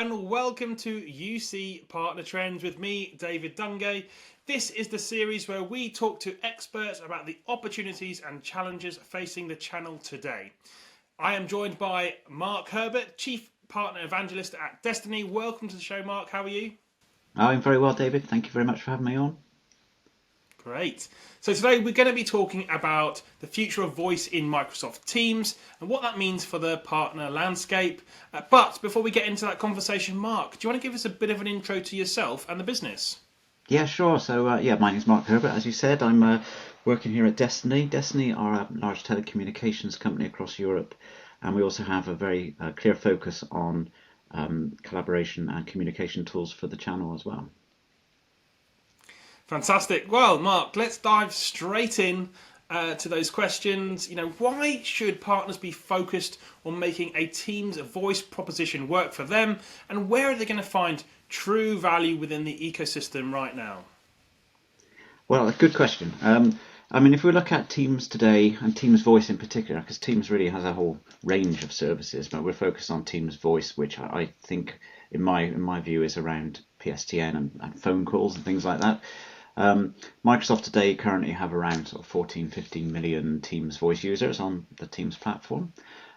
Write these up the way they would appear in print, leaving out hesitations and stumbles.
and welcome to UC Partner Trends with me, David Dungay. This is the series where we talk to experts about the opportunities and challenges facing the channel today. I am joined by Mark Herbert, Chief Partner Evangelist at Destiny. Welcome to the show, Mark. How are you? I'm very well, David. Thank you very much for having me on. Great. So today we're going to be talking about the future of voice in Microsoft Teams and what that means for the partner landscape. But before we get into that conversation, Mark, do you want to give us a bit of an intro to yourself and the business? Yeah, sure. So, my name's Mark Herbert. As you said, I'm working here at Destiny. Destiny are a large telecommunications company across Europe, and we also have a very clear focus on collaboration and communication tools for the channel as well. Fantastic. Well, Mark, let's dive straight in to those questions. Why should partners be focused on making a Teams voice proposition work for them, and where are they going to find true value within the ecosystem right now? Well, a good question. If we look at Teams today, and Teams Voice in particular, because Teams really has a whole range of services, but we're focused on Teams Voice, which I think, in my view, is around PSTN and phone calls and things like that. Microsoft today currently have around 14-15 million Teams voice users on the Teams platform.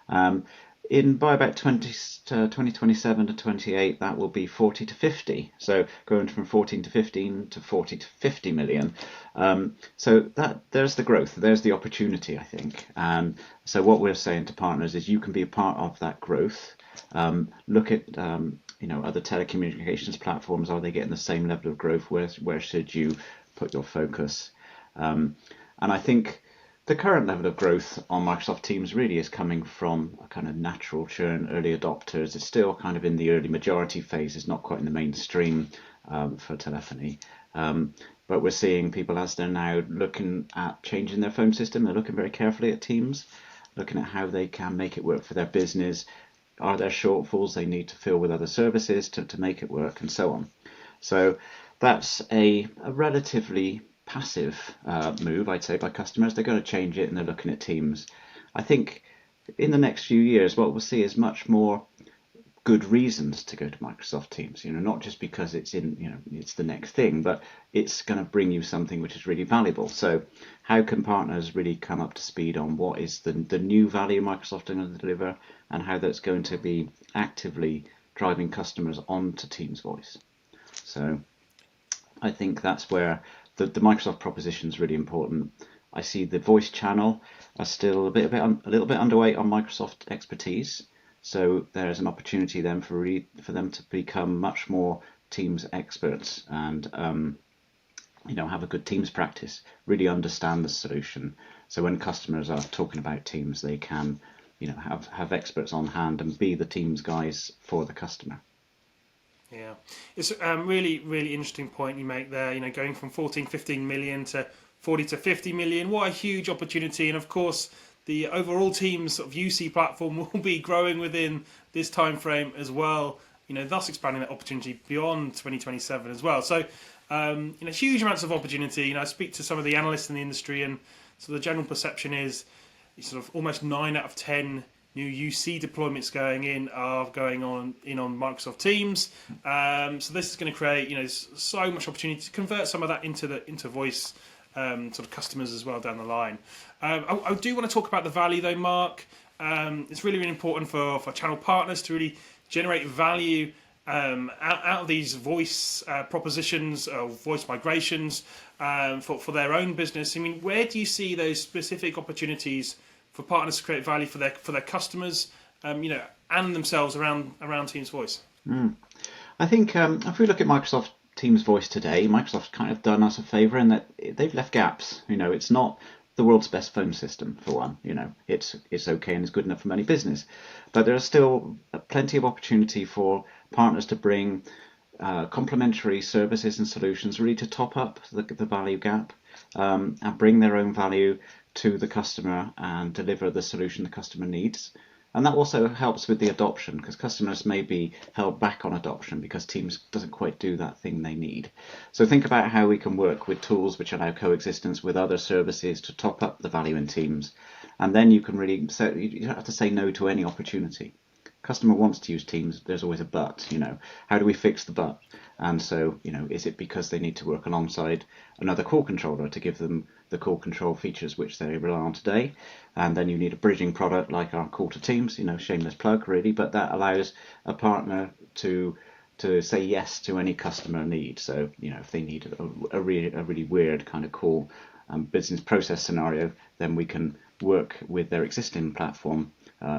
By about 2027 to 28, that will be 40 to 50. So going from 14 to 15 to 40 to 50 million. So there's the growth, there's the opportunity, I think. So what we're saying to partners is you can be a part of that growth. Look at other telecommunications platforms. Are they getting the same level of growth? Where should you put your focus? And I think the current level of growth on Microsoft Teams really is coming from a kind of natural churn, early adopters. It's still kind of in the early majority phase. It's not quite in the mainstream for telephony. But we're seeing people, as they're now looking at changing their phone system, they're looking very carefully at Teams, looking at how they can make it work for their business. Are there shortfalls they need to fill with other services to make it work, and so on? So that's a relatively passive move, I'd say, by customers. They're going to change it and they're looking at Teams. I think in the next few years, what we'll see is much more good reasons to go to Microsoft Teams. Not just because it's it's the next thing, but it's going to bring you something which is really valuable. So how can partners really come up to speed on what is the new value Microsoft are going to deliver, and how that's going to be actively driving customers onto Teams Voice? So I think that's where the Microsoft proposition is really important. I see the voice channel are still a little bit underweight on Microsoft expertise. So there's an opportunity then for them to become much more Teams experts and have a good Teams practice, really understand the solution. So when customers are talking about Teams, they can have experts on hand and be the Teams guys for the customer. Yeah, it's a really, really interesting point you make there. Going from 14-15 million to 40 to 50 million, what a huge opportunity. And of course, the overall Teams sort of UC platform will be growing within this time frame as well, thus expanding that opportunity beyond 2027 as well. So, huge amounts of opportunity. I speak to some of the analysts in the industry, and so the general perception is sort of almost 9 out of 10 new UC deployments are going on Microsoft Teams. So this is going to create so much opportunity to convert some of that into voice sort of customers as well down the line. I do want to talk about the value though, Mark. It's really, really important for channel partners to really generate value out of these voice propositions, voice migrations for their own business. Where do you see those specific opportunities for partners to create value for their customers, and themselves around Teams Voice? I think if we look at Microsoft Teams Voice today, Microsoft's kind of done us a favour in that they've left gaps. It's not the world's best phone system, for one. It's okay and it's good enough for many business, but there are still plenty of opportunity for partners to bring complementary services and solutions really to top up the value gap, and bring their own value to the customer and deliver the solution the customer needs. And that also helps with the adoption, because customers may be held back on adoption because Teams doesn't quite do that thing they need. So think about how we can work with tools which allow coexistence with other services to top up the value in Teams. And then you can really, you don't have to say no to any opportunity. customer wants to use Teams, there's always a but. How do we fix the but? And so, is it because they need to work alongside another call controller to give them the call control features which they rely on today? And then you need a bridging product like our call to Teams, shameless plug really, but that allows a partner to say yes to any customer need. So, if they need a really weird kind of call business process scenario, then we can work with their existing platform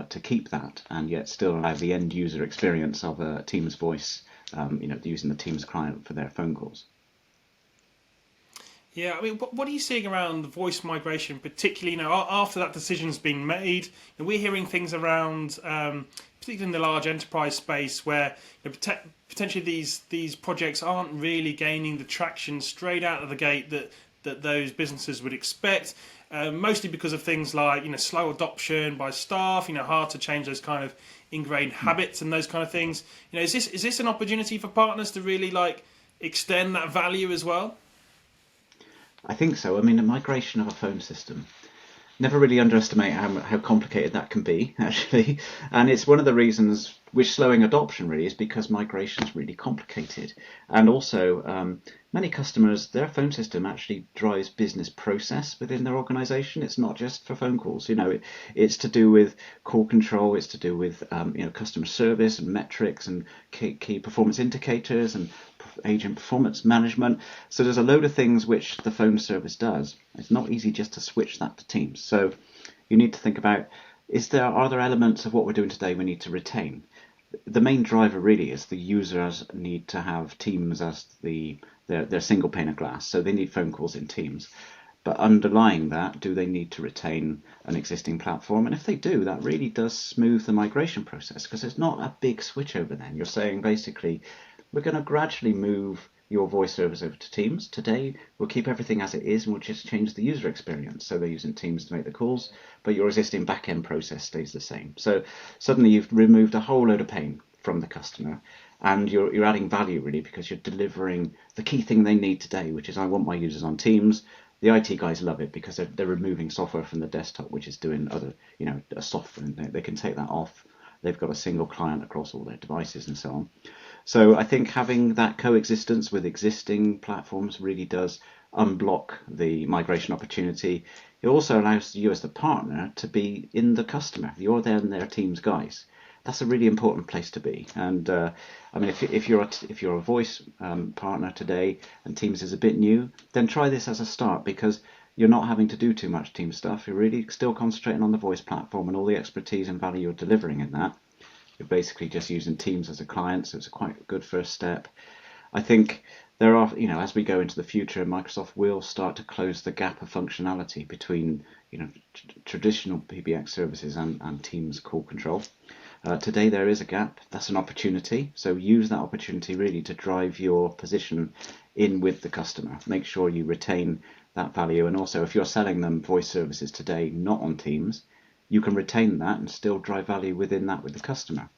to keep that, and yet still allow the end user experience of a Teams voice, using the Teams client for their phone calls. Yeah, I mean, what are you seeing around the voice migration, particularly after that decision's been made? And we're hearing things around, particularly in the large enterprise space, where potentially these projects aren't really gaining the traction straight out of the gate that those businesses would expect. Mostly because of things like slow adoption by staff, hard to change those kind of ingrained habits and those kind of things. Is this an opportunity for partners to really extend that value as well? I think so. I mean, the migration of a phone system, never really underestimate how complicated that can be, actually. And it's one of the reasons which slowing adoption really is because migration is really complicated. And also, many customers, their phone system actually drives business process within their organization. It's not just for phone calls. It's to do with call control. It's to do with customer service and metrics and key performance indicators and agent performance management. So there's a load of things which the phone service does. It's not easy just to switch that to Teams. So you need to think about, are there elements of what we're doing today we need to retain? The main driver really is the users need to have Teams as their single pane of glass. So they need phone calls in Teams. But underlying that, do they need to retain an existing platform? And if they do, that really does smooth the migration process, because it's not a big switch over then. You're saying basically, we're going to gradually move your voice service over to Teams. Today, we'll keep everything as it is and we'll just change the user experience. So they're using Teams to make the calls, but your existing back-end process stays the same. So suddenly you've removed a whole load of pain from the customer, and you're adding value really, because you're delivering the key thing they need today, which is, I want my users on Teams. The IT guys love it because they're removing software from the desktop, which is doing other, a software, and they can take that off. They've got a single client across all their devices and so on. So I think having that coexistence with existing platforms really does unblock the migration opportunity. It also allows you as the partner to be in the customer. You're then their Teams guys. That's a really important place to be. And I mean, if you're a voice partner today and Teams is a bit new, then try this as a start, because you're not having to do too much Teams stuff. You're really still concentrating on the voice platform and all the expertise and value you're delivering in that. You're basically just using Teams as a client, so it's a quite good first step. I think there are, as we go into the future, Microsoft will start to close the gap of functionality between, traditional PBX services and Teams call control. Today there is a gap. That's an opportunity. So use that opportunity really to drive your position in with the customer. Make sure you retain that value. And also, if you're selling them voice services today, not on Teams, you can retain that and still drive value within that with the customer.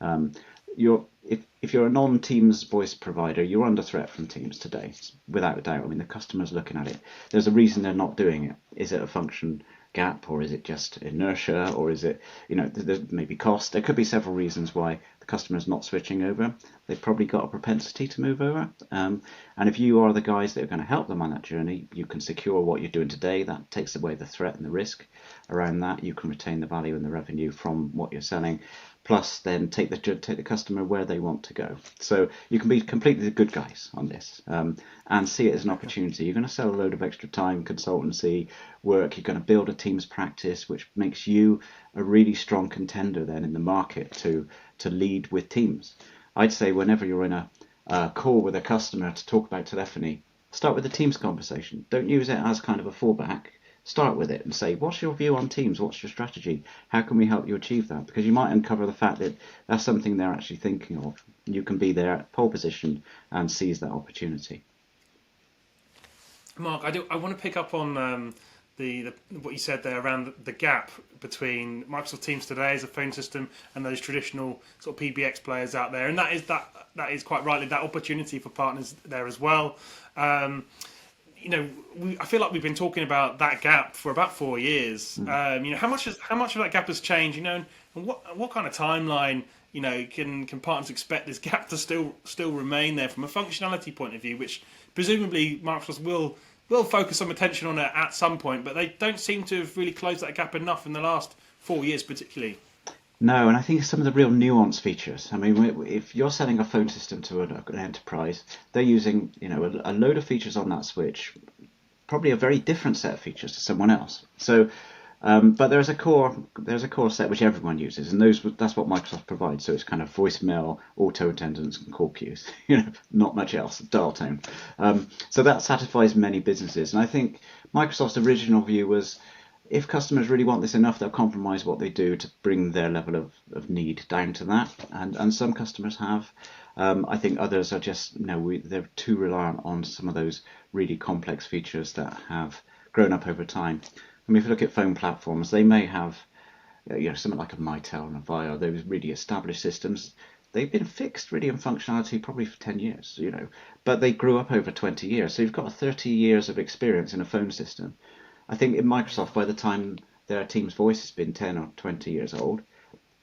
If you're a non-Teams voice provider, you're under threat from Teams today, without a doubt. I mean, the customer's looking at it. There's a reason they're not doing it. Is it a function gap, or is it just inertia, or is it, there's maybe cost? There could be several reasons why the customer's not switching over. They've probably got a propensity to move over. And if you are the guys that are going to help them on that journey, you can secure what you're doing today. That takes away the threat and the risk around that. You can retain the value and the revenue from what you're selling, plus then take the customer where they want to go. So you can be completely the good guys on this, and see it as an opportunity. You're going to sell a load of extra time, consultancy work. You're going to build a Teams practice, which makes you a really strong contender then in the market to lead with Teams. I'd say whenever you're in a call with a customer to talk about telephony, start with the Teams conversation. Don't use it as kind of a fallback. Start with it and say, what's your view on Teams? What's your strategy? How can we help you achieve that? Because you might uncover the fact that that's something they're actually thinking of. You can be there at pole position and seize that opportunity. Mark, I want to pick up on the what you said there around the gap between Microsoft Teams today as a phone system and those traditional sort of PBX players out there, and that is quite rightly that opportunity for partners there as well. I feel like we've been talking about that gap for about 4 years. How much of that gap has changed? And what kind of timeline can partners expect this gap to still remain there from a functionality point of view, which presumably Microsoft will focus some attention on it at some point, but they don't seem to have really closed that gap enough in the last 4 years, particularly. No, and I think some of the real nuanced features. I mean, if you're selling a phone system to an enterprise, they're using a load of features on that switch, probably a very different set of features to someone else. So, but there's a core set which everyone uses, and that's what Microsoft provides. So it's kind of voicemail, auto attendance, and call queues. Not much else. Dial tone. So that satisfies many businesses, and I think Microsoft's original view was, if customers really want this enough, they'll compromise what they do to bring their level of need down to that. And some customers have. I think others are just, they're too reliant on some of those really complex features that have grown up over time. I mean, if you look at phone platforms, they may have, something like a Mitel and a Vio, those really established systems. They've been fixed really in functionality probably for 10 years, but they grew up over 20 years. So you've got 30 years of experience in a phone system. I think in Microsoft, by the time their Teams Voice has been 10 or 20 years old,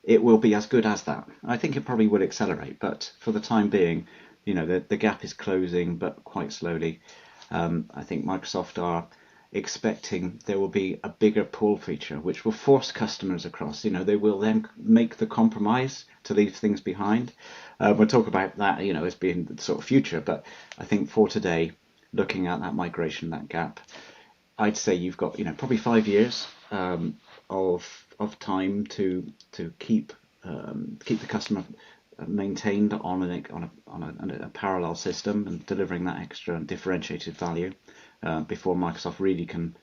it will be as good as that. I think it probably will accelerate, but for the time being, the gap is closing, but quite slowly. I think Microsoft are expecting there will be a bigger pull feature, which will force customers across. They will then make the compromise to leave things behind. We'll talk about that, as being the sort of future, but I think for today, looking at that migration, that gap, I'd say you've got probably 5 years of time to keep the customer maintained on a parallel system and delivering that extra differentiated value before Microsoft really can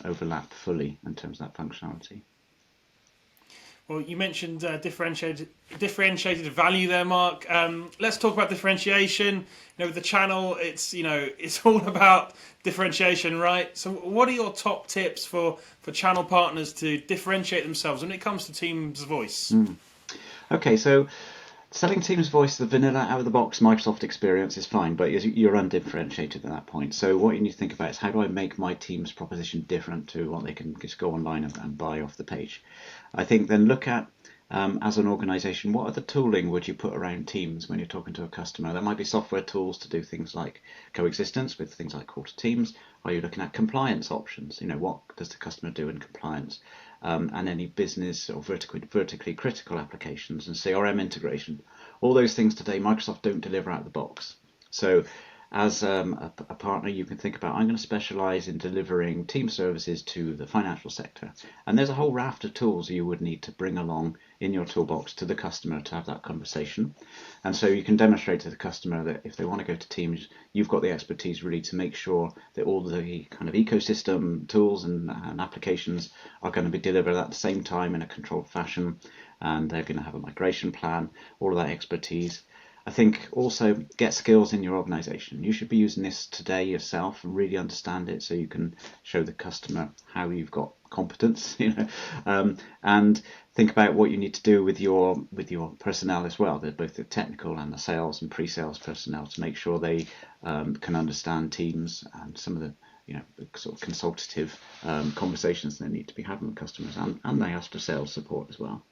overlap fully in terms of that functionality. Well, you mentioned differentiated value there, Mark. Let's talk about differentiation. With the channel, it's all about differentiation, right? So, what are your top tips for channel partners to differentiate themselves when it comes to Teams Voice? Okay, so selling Teams Voice, the vanilla out of the box Microsoft experience is fine, but you're undifferentiated at that point. So what you need to think about is, how do I make my Teams proposition different to what they can just go online and buy off the page? I think then look at, as an organization, what other tooling would you put around Teams when you're talking to a customer? There might be software tools to do things like coexistence with things like Call to Teams. Are you looking at compliance options? What does the customer do in compliance? And any business or vertically critical applications and CRM integration. All those things today, Microsoft don't deliver out of the box. So as a partner, you can think about, I'm going to specialize in delivering team services to the financial sector. And there's a whole raft of tools you would need to bring along in your toolbox to the customer to have that conversation. And so you can demonstrate to the customer that if they want to go to Teams, you've got the expertise really to make sure that all the kind of ecosystem tools and applications are going to be delivered at the same time in a controlled fashion. And they're going to have a migration plan, all of that expertise. I think also get skills in your organization. You should be using this today yourself and really understand it, so you can show the customer how you've got competence, and think about what you need to do with your personnel as well, both the technical and the sales and pre-sales personnel, to make sure they can understand Teams and some of the sort of consultative conversations they need to be having with customers, and they ask for sales support as well.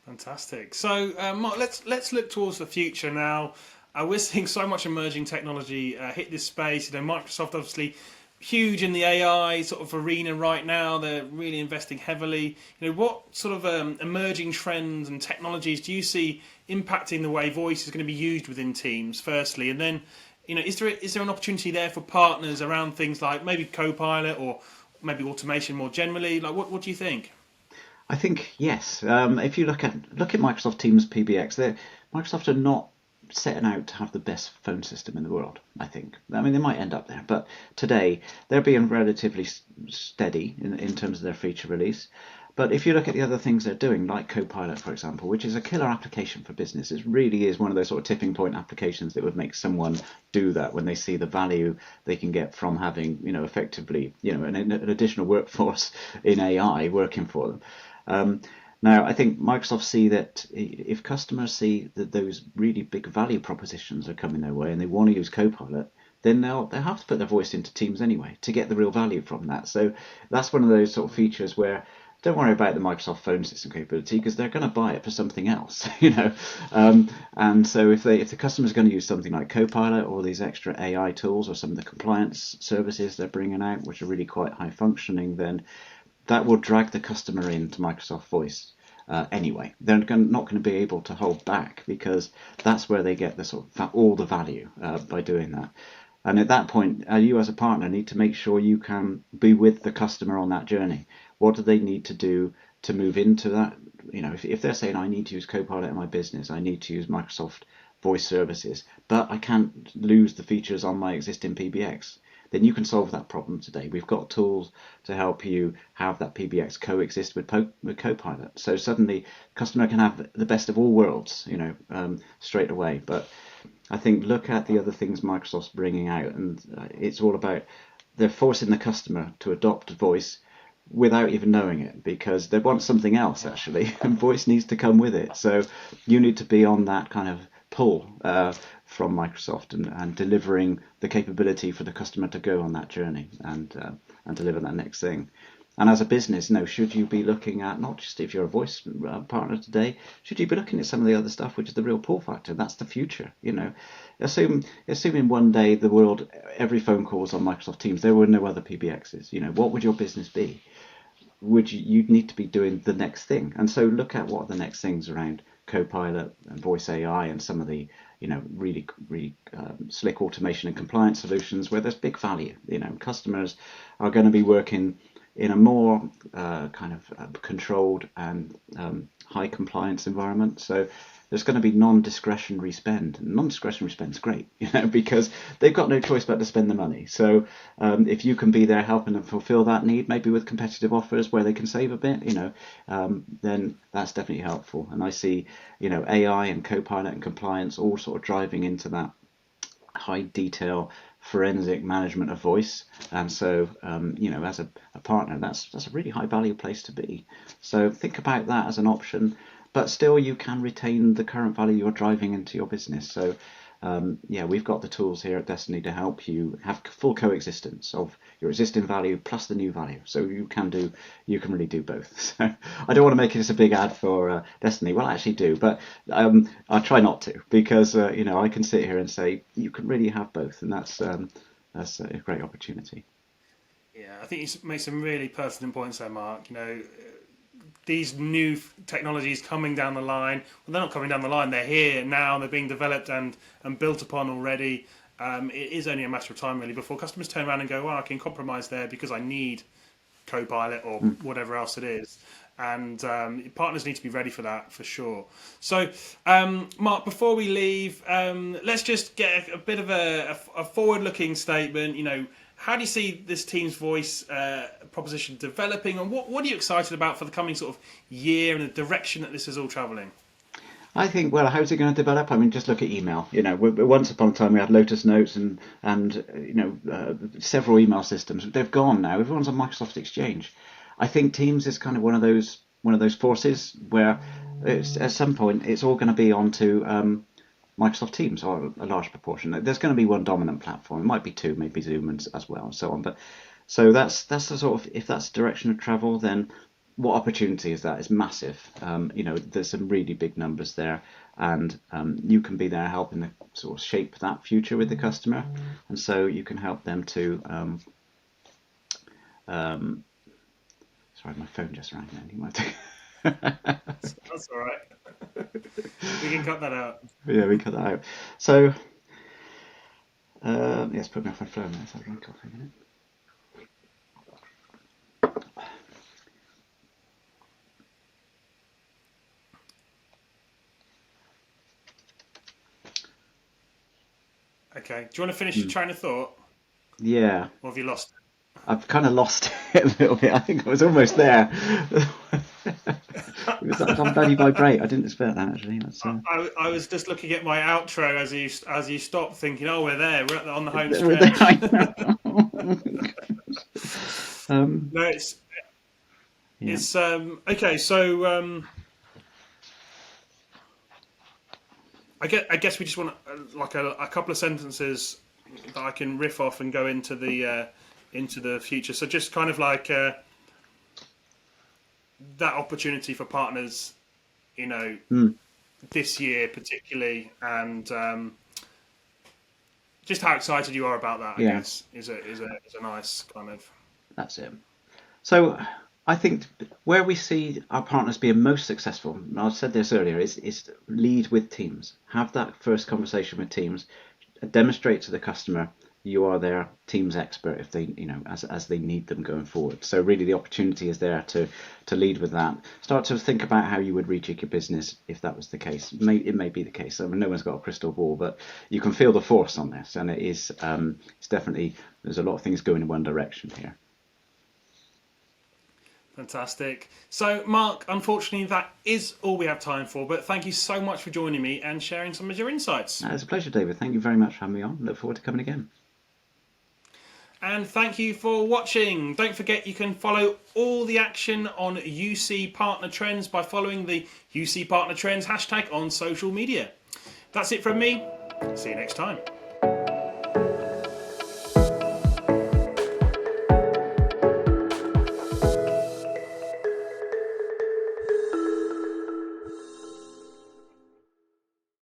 Fantastic. So, Mark, let's look towards the future now. We're seeing so much emerging technology hit this space. Microsoft obviously huge in the AI sort of arena right now. They're really investing heavily. What sort of emerging trends and technologies do you see impacting the way voice is going to be used within Teams? Firstly, and then, is there an opportunity there for partners around things like maybe Copilot or maybe automation more generally? Like, what do you think? I think yes. If you look at Microsoft Teams PBX, Microsoft are not setting out to have the best phone system in the world. I think. I mean, they might end up there, but today they're being relatively steady in terms of their feature release. But if you look at the other things they're doing, like Copilot, for example, which is a killer application for business, it really is one of those sort of tipping point applications that would make someone do that when they see the value they can get from having, effectively, an additional workforce in AI working for them. Now, I think Microsoft see that if customers see that those really big value propositions are coming their way and they want to use Copilot, then they'll have to put their voice into Teams anyway to get the real value from that. So that's one of those sort of features where don't worry about the Microsoft phone system capability because they're going to buy it for something else, And so if the customer's going to use something like Copilot or these extra AI tools or some of the compliance services they're bringing out, which are really quite high functioning, then that will drag the customer into Microsoft Voice. Anyway, they're not going to be able to hold back because that's where they get the sort of all the value by doing that. And at that point, you as a partner need to make sure you can be with the customer on that journey. What do they need to do to move into that? If they're saying, I need to use Copilot in my business, I need to use Microsoft Voice services, but I can't lose the features on my existing PBX, then you can solve that problem today. We've got tools to help you have that PBX coexist with Copilot. So suddenly, the customer can have the best of all worlds, straight away. But I think look at the other things Microsoft's bringing out, and it's all about they're forcing the customer to adopt voice without even knowing it because they want something else actually, and voice needs to come with it. So you need to be on that kind of pull from Microsoft and delivering the capability for the customer to go on that journey and deliver that next thing. And as a business, should you be looking at, not just if you're a voice partner today, should you be looking at some of the other stuff, which is the real pull factor? That's the future, Assuming one day the world, every phone call was on Microsoft Teams, there were no other PBXs. What would your business be? You'd need to be doing the next thing. And so look at what the next things around Copilot and Voice AI and some of the, really slick automation and compliance solutions where there's big value. Customers are going to be working in a more controlled and high compliance environment. So there's going to be non-discretionary spend. Non-discretionary spend is great, because they've got no choice but to spend the money. So if you can be there helping them fulfill that need, maybe with competitive offers where they can save a bit, then that's definitely helpful. And I see, AI and Copilot and compliance all sort of driving into that high detail forensic management of voice, and so as a partner, that's a really high value place to be. So think about that as an option, but still you can retain the current value you're driving into your business. So we've got the tools here at Destiny to help you have full coexistence of your existing value plus the new value. So you can really do both. So I don't want to make this a big ad for Destiny. Well, I actually do, but I try not to because I can sit here and say you can really have both, and that's a great opportunity. Yeah, I think you make some really pertinent points there, Mark. These new technologies coming down the line, well, they're not coming down the line, they're here now, they're being developed and built upon already. It is only a matter of time, really, before customers turn around and go, well, I can compromise there because I need Copilot or whatever else it is. And partners need to be ready for that, for sure. So, Mark, before we leave, let's just get a bit of a forward-looking statement. How do you see this Teams Voice proposition developing, and what are you excited about for the coming sort of year and the direction that this is all travelling? I think, well, how's it going to develop? I mean, just look at email. Once upon a time we had Lotus Notes and several email systems. They've gone now. Everyone's on Microsoft Exchange. I think Teams is kind of one of those forces where at some point it's all going to be onto Microsoft Teams, or a large proportion. There's going to be one dominant platform. It might be two, maybe Zoom as well, and so on. But so that's the sort of, if that's the direction of travel, then what opportunity is that? It's massive. There's some really big numbers there, and you can be there helping to sort of shape that future with the customer, and so you can help them to. Sorry, my phone just rang. Then you might. That's all right. We can cut that out. Yeah, we cut that out. So, yes, put me off my phone. Let's have a drink coffee a minute. Okay. Do you want to finish your train of thought? Yeah. Or have you lost it? I've kind of lost it a little bit. I think I was almost there. It was that bloody vibrate. I didn't expect that actually. I was just looking at my outro as you stopped, thinking, "Oh, we're there. We're on the home We're there. No, it's okay. So I guess we just want like a couple of sentences that I can riff off and go into the future. So just kind of like that opportunity for partners, this year particularly, and just how excited you are about that, I guess, is a nice kind of... That's it. So I think where we see our partners being most successful, and I said this earlier, is lead with teams. Have that first conversation with teams. Demonstrate to the customer you are their team's expert if they, as they need them going forward. So really the opportunity is there to lead with that. Start to think about how you would rejig your business if that was the case. It may be the case. I mean, no one's got a crystal ball, but you can feel the force on this, and it's definitely, there's a lot of things going in one direction here. Fantastic. So, Mark, unfortunately, that is all we have time for, but thank you so much for joining me and sharing some of your insights. It's a pleasure, David. Thank you very much for having me on. Look forward to coming again. And thank you for watching. Don't forget you can follow all the action on UC Partner Trends by following the UC Partner Trends hashtag on social media. That's it from me. See you next time.